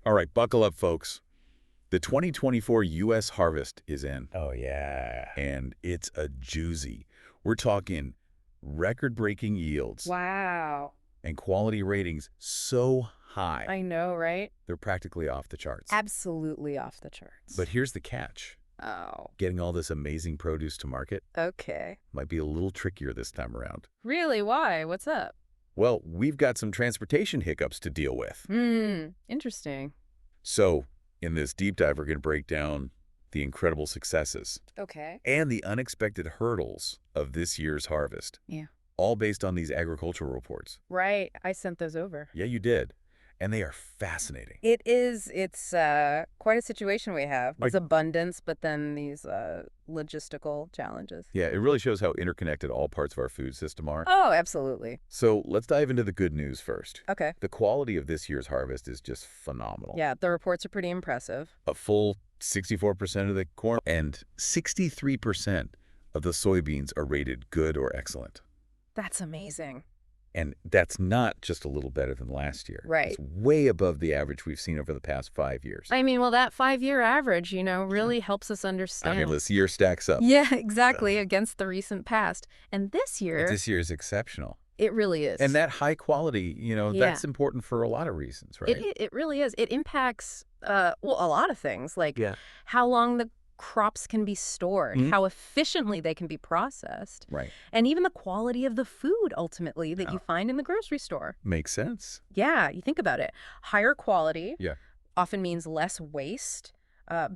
All right, buckle up, folks. The 2024 U.S. harvest is in, Oh, yeah. and it's a doozy. We're talking record-breaking yields Wow. and quality ratings so high, I know, right? they're practically off the charts. Absolutely off the charts. But here's the catch. Oh, Getting all this amazing produce to market okay. might be a little trickier this time around. Really? Why? What's up? Well, we've got some transportation hiccups to deal with. Interesting. So, in this deep dive, we're going to break down the incredible successes Okay. and the unexpected hurdles of this year's harvest. Yeah. All based on these agricultural reports. Right. I sent those over. Yeah, you did. And they are fascinating. It is. It's quite a situation we have. There's Like- abundance, but then these logistical challenges. Yeah, it really shows how interconnected all parts of our food system are. Oh, absolutely. So let's dive into the good news first. Okay. The quality of this year's harvest is just phenomenal. Yeah, the reports are pretty impressive. A full 64% of the corn and 63% of the soybeans are rated good or excellent. That's amazing. And that's not just a little better than last year. Right. It's way above the average we've seen over the past 5 years. I mean, well, that 5-year average, really helps us I understand. mean, this year stacks up. Yeah, exactly, against the recent past. And this year, This year is exceptional. it really is. And that high quality, that's important for a lot of reasons, right? It really is. It impacts, a lot of things, like Yeah. how long the crops can be stored, Mhm. how efficiently they can be processed, Right. and even the quality of the food, ultimately, that you Yeah. find in the grocery store. Makes sense. Yeah, you think about it. Higher quality Yeah. often means less waste,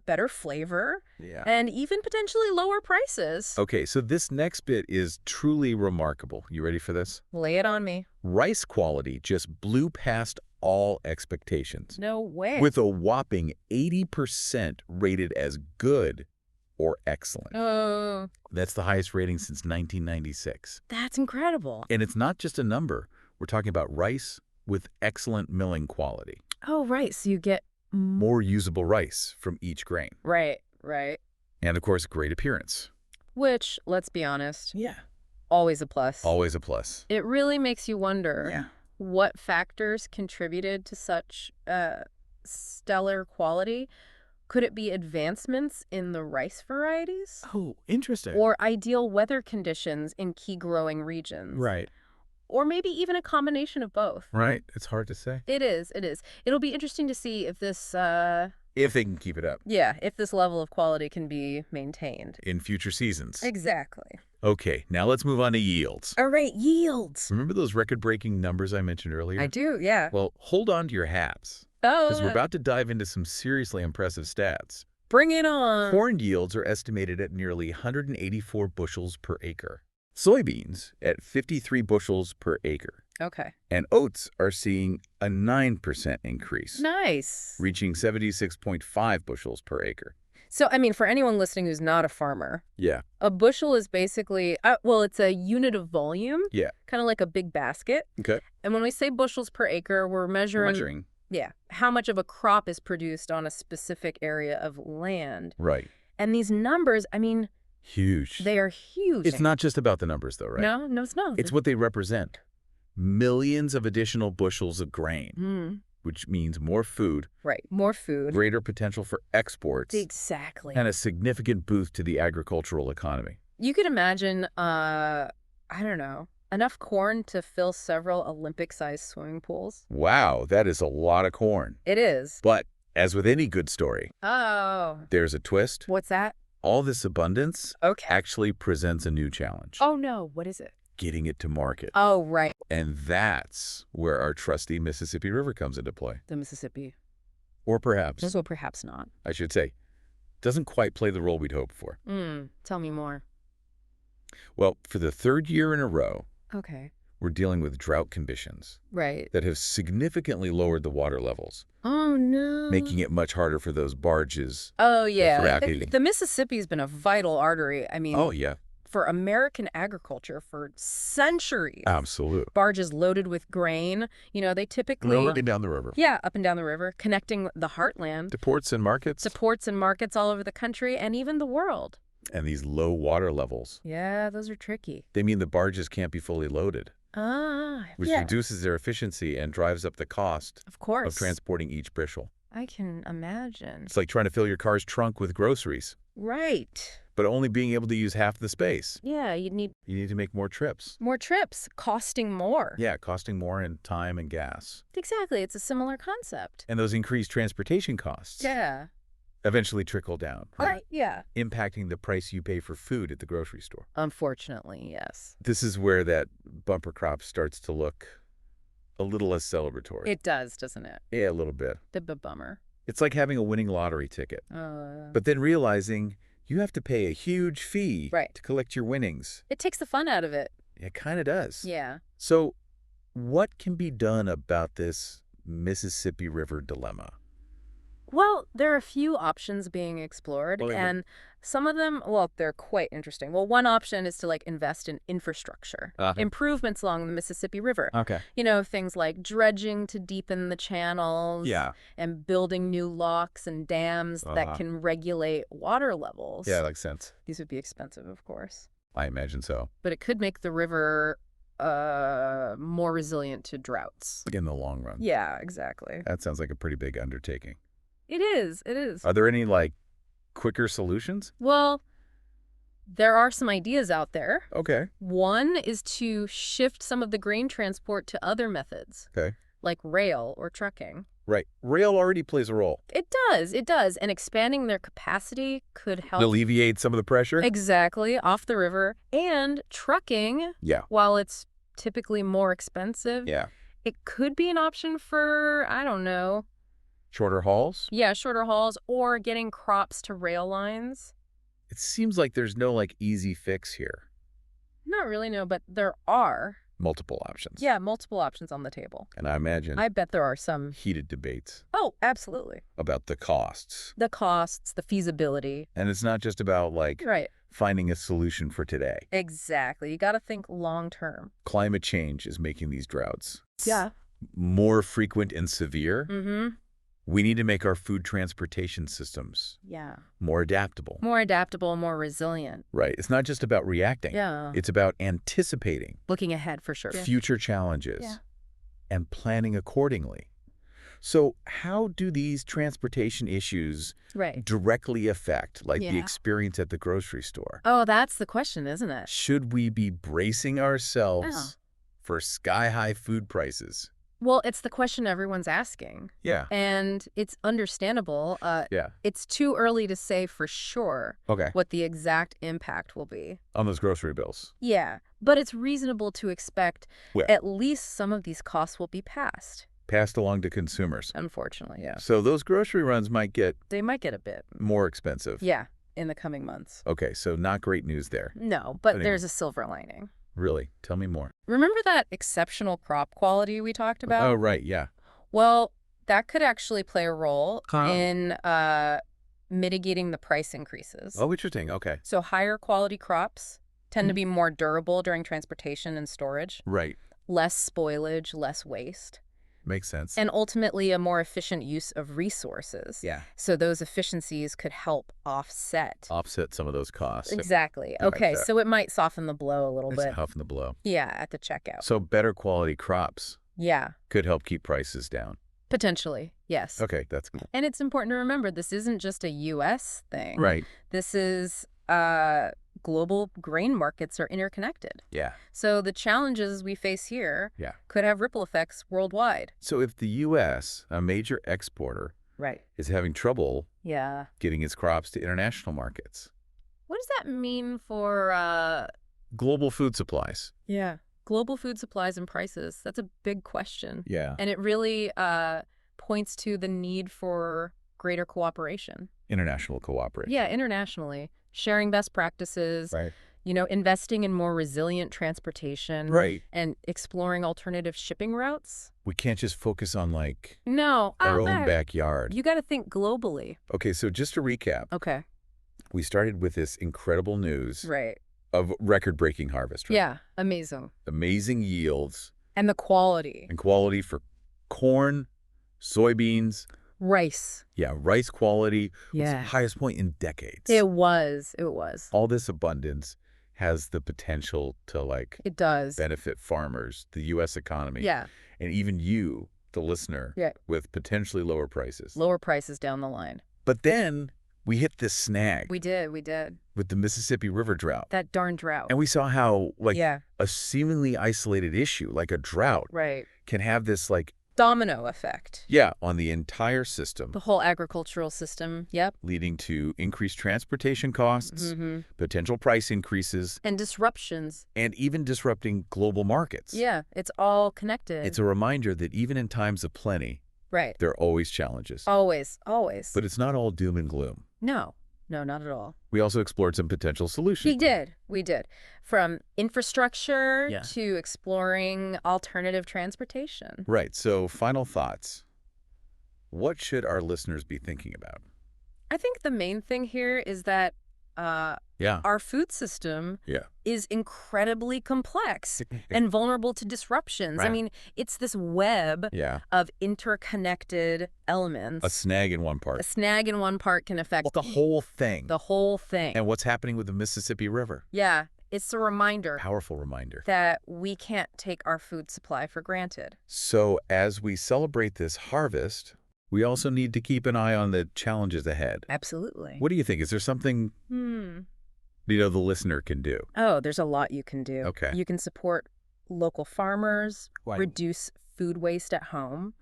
better flavor, Yeah. and even potentially lower prices. Okay, so this next bit is truly remarkable. You ready for this? Lay it on me. Rice quality just blew past all expectations, No way. with a whopping 80% rated as good or excellent. Oh, That's the highest rating since 1996. that's incredible. And it's not just a number. We're talking about rice with excellent milling quality. Oh, right. So you get More usable rice from each grain. Right, right. And, of course, great appearance. Which, let's be honest, Yeah. always a plus. Always a plus. It really makes you wonder what factors contributed to such stellar quality. Could it be advancements in the rice varieties? Oh, interesting. Or ideal weather conditions in key growing regions? Right. Or maybe even a combination of both. Right. It's hard to say. It is. It is. It'll be interesting to see if this, If they can keep it up if this level of quality can be maintained. in future seasons. Exactly. Okay, now let's move on to yields. All right, yields. Remember those record-breaking numbers I mentioned earlier? I do, yeah. Well, hold on to your hats, Oh, because we're about to dive into some seriously impressive stats. bring it on. Corn yields are estimated at nearly 184 bushels per acre. Soybeans at 53 bushels per acre. Okay. And oats are seeing a 9% increase, Nice. reaching 76.5 bushels per acre. So, I mean, for anyone listening who's not a farmer, Yeah, a bushel is basically, it's a unit of volume. Yeah. Kind of like a big basket. okay. And when we say bushels per acre, we're measuring, how much of a crop is produced on a specific area of land. Right. And these numbers, I mean, Huge. they are huge. It's not just about the numbers, though, right? No, it's not. It's what they represent. Millions of additional bushels of grain, Mm, which means more food, right. More food. greater potential for exports, Exactly. and a significant boost to the agricultural economy. You could imagine, I don't know, enough corn to fill several Olympic-sized swimming pools. Wow, that is a lot of corn. It is. But as with any good story, Oh. there's a twist. What's that? All this abundance Okay. actually presents a new challenge. Oh, no. What is it? Getting it to market. Oh, right. And that's where our trusty Mississippi River comes into play. The Mississippi. Or perhaps, Well, perhaps not. I should say, doesn't quite play the role we'd hoped for. Tell me more. Well, for the third year in a row, Okay. we're dealing with drought conditions Right. that have significantly lowered the water levels, Oh, no. making it much harder for those barges. Oh, yeah. Rapidly. The Mississippi's been a vital artery. I mean, Oh, yeah, for American agriculture for centuries. absolutely. Barges loaded with grain. They typically... Running down the river. Yeah, up and down the river, connecting the heartland To ports and markets. to ports and markets all over the country and even the world. And these low water levels, Yeah, those are tricky. they mean the barges can't be fully loaded, which yeah, reduces their efficiency and drives up the cost of course. of transporting each bushel. I can imagine. It's like trying to fill your car's trunk with groceries, Right. but only being able to use half the space. Yeah, you'd need You need to make more trips. more trips, costing more. Yeah, costing more in time and gas. Exactly. It's a similar concept. And those increased transportation costs Yeah. eventually trickle down, right? Yeah. Impacting the price you pay for food at the grocery store. Unfortunately, yes. This is where that bumper crop starts to look a little less celebratory. It does, doesn't it? Yeah, a little bit. Bummer. It's like having a winning lottery ticket, but then realizing you have to pay a huge fee to collect your winnings. It takes the fun out of it. It kind of does. Yeah. So what can be done about this Mississippi River dilemma? Well, there are a few options being explored, and some of them, well, they're quite interesting. Well, one option is to invest in infrastructure, improvements along the Mississippi River. Okay. You know, things like dredging to deepen the channels, and building new locks and dams that can regulate water levels. Yeah, that makes sense. These would be expensive, of course. I imagine so. But it could make the river more resilient to droughts. In the long run. Yeah, exactly. That sounds like a pretty big undertaking. It is. It is. Are there any, quicker solutions? Well, there are some ideas out there. Okay. One is to shift some of the grain transport to other methods. Okay. Like rail or trucking. Right. Rail already plays a role. It does. It does. And expanding their capacity could help alleviate some of the pressure? Exactly. Off the river. And trucking, while it's typically more expensive, it could be an option for, I don't know, shorter hauls? Yeah, shorter hauls or getting crops to rail lines. It seems like there's no, easy fix here. Not really, no, but there are. Multiple options. Yeah, multiple options on the table. And I imagine I bet there are some heated debates. Oh, absolutely. About the costs. The costs, the feasibility. And it's not just about, finding a solution for today. Exactly. You got to think long term. Climate change is making these droughts more frequent and severe. Mm-hmm. We need to make our food transportation systems more adaptable. More adaptable, more resilient. Right. It's not just about reacting. Yeah. It's about anticipating. Looking ahead, for sure. Future challenges. And planning accordingly. So how do these transportation issues directly affect, the experience at the grocery store? Oh, that's the question, isn't it? Should we be bracing ourselves for sky-high food prices? Well, it's the question everyone's asking. Yeah. And it's understandable. It's too early to say for sure what the exact impact will be. On those grocery bills. Yeah. But it's reasonable to expect at least some of these costs will be passed. Passed along to consumers. Unfortunately, yeah. So those grocery runs They might get a bit more expensive. Yeah, in the coming months. Okay, so not great news there. No, but there's a silver lining. Really? Tell me more. Remember that exceptional crop quality we talked about? Oh, right, yeah. Well, that could actually play a role in mitigating the price increases. Oh, interesting. Okay. So higher quality crops tend to be more durable during transportation and storage. Right. Less spoilage, less waste. Makes sense. And ultimately a more efficient use of resources. Yeah. So those efficiencies could help offset some of those costs. Exactly. Okay, so it might soften the blow a little bit. Soften the blow. Yeah, at the checkout. So better quality crops. Yeah. Could help keep prices down. Potentially, yes. Okay, that's good. And it's important to remember this isn't just a U.S. thing. Right. This is global grain markets are interconnected. Yeah. So the challenges we face here could have ripple effects worldwide. So if the U.S., a major exporter, is having trouble getting its crops to international markets. What does that mean for global food supplies? Yeah. Global food supplies and prices. That's a big question. Yeah. And it really points to the need for greater cooperation. International cooperation. Yeah, internationally. Sharing best practices. Right. You know, investing in more resilient transportation. Right. And exploring alternative shipping routes. We can't just focus on, our own backyard. You got to think globally. Okay, so just to recap. Okay. We started with this incredible news. Right. Of record-breaking harvest. Right? Yeah, amazing. Amazing yields. And the quality. And quality for corn, soybeans. Rice. Yeah, rice quality. Yeah. Was the highest point in decades. It was. It was. All this abundance has the potential to, it does. benefit farmers, the U.S. economy. Yeah. And even you, the listener Yeah. with potentially lower prices. Lower prices down the line. But then we hit this snag. We did. With the Mississippi River drought. That darn drought. And we saw how, like, yeah. a seemingly isolated issue, like a drought, right. can have this, like, domino effect. yeah, on the entire system. The whole agricultural system, yep. Leading to increased transportation costs, potential price increases. And disruptions. And even disrupting global markets. Yeah, it's all connected. It's a reminder that even in times of plenty, right. there are always challenges. Always, always. But it's not all doom and gloom. No. No, not at all. We also explored some potential solutions. We did. From infrastructure yeah. to exploring alternative transportation. Right. So final thoughts. What should our listeners be thinking about? I think the main thing here is that our food system is incredibly complex and vulnerable to disruptions. Right. I mean, it's this web of interconnected elements. A snag in one part. A snag in one part can affect the whole thing. The whole thing. And what's happening with the Mississippi River. Yeah. It's a reminder. Powerful reminder. That we can't take our food supply for granted. So as we celebrate this harvest, we also need to keep an eye on the challenges ahead. Absolutely. What do you think? Is there something the listener can do? Oh, there's a lot you can do. Okay. You can support local farmers, reduce food waste at home,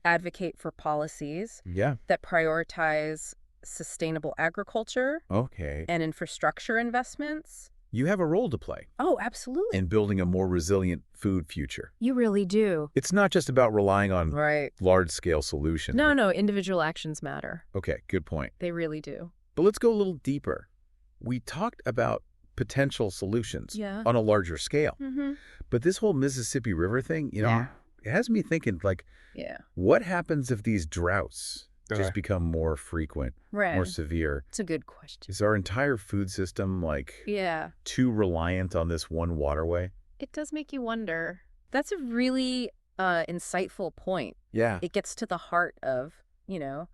advocate for policies that prioritize sustainable agriculture and infrastructure investments. You have a role to play. Oh, absolutely. In building a more resilient food future. You really do. It's not just about relying on large-scale solutions. No, individual actions matter. Okay, good point. They really do. But let's go a little deeper. We talked about potential solutions on a larger scale. But this whole Mississippi River thing, it has me thinking, like, what happens if these droughts just become more frequent, more severe? It's a good question. Is our entire food system, like, too reliant on this one waterway? It does make you wonder. That's a really insightful point. Yeah. It gets to the heart of,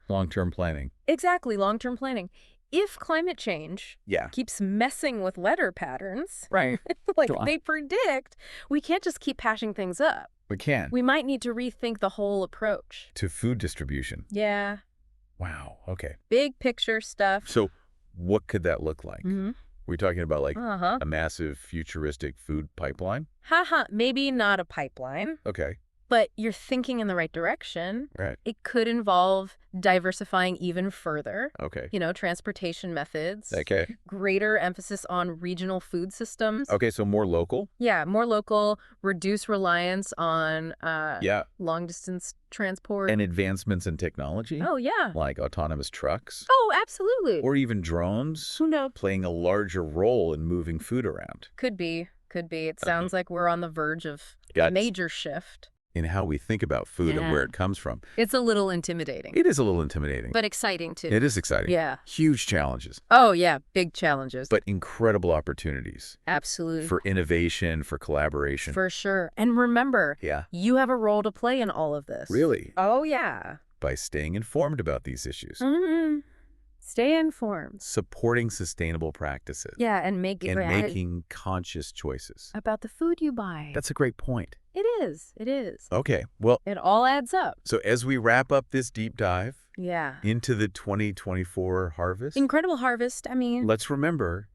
long-term planning. Exactly, long-term planning. If climate change keeps messing with weather patterns, like they predict, we can't just keep patching things up. We can. We might need to rethink the whole approach. To food distribution. Yeah. Wow. Okay. Big picture stuff. So what could that look like? We're talking about like a massive futuristic food pipeline? Maybe not a pipeline. Okay. But you're thinking in the right direction. Right. It could involve diversifying even further. Okay. Transportation methods. Okay. Greater emphasis on regional food systems. Okay, so more local? Yeah, more local. Reduce reliance on long-distance transport. And advancements in technology? Oh, yeah. Like autonomous trucks? Oh, absolutely. Or even drones? Who knows? Playing a larger role in moving food around. Could be. It sounds like we're on the verge of a major shift. In how we think about food and where it comes from. It's a little intimidating. It is a little intimidating. But exciting, too. It is exciting. Yeah. Huge challenges. Oh, yeah. Big challenges. But incredible opportunities. Absolutely. For innovation, for collaboration. For sure. And remember, you have a role to play in all of this. Really? Oh, yeah. By staying informed about these issues. Stay informed. Supporting sustainable practices. Yeah, and making conscious choices. About the food you buy. That's a great point. It is. Okay, well. It all adds up. So as we wrap up this deep dive into the 2024 harvest. Incredible harvest, I mean. Let's remember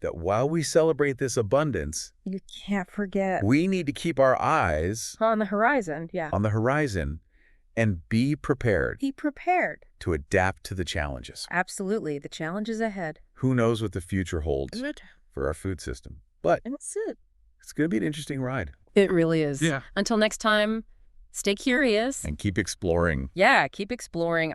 that while we celebrate this abundance. You can't forget. We need to keep our eyes. On the horizon, On the horizon. And be prepared. Be prepared. To adapt to the challenges. Absolutely. The challenges ahead. Who knows what the future holds for our food system. But it's going to be an interesting ride. It really is. Yeah. Until next time, stay curious. And keep exploring. Yeah, keep exploring.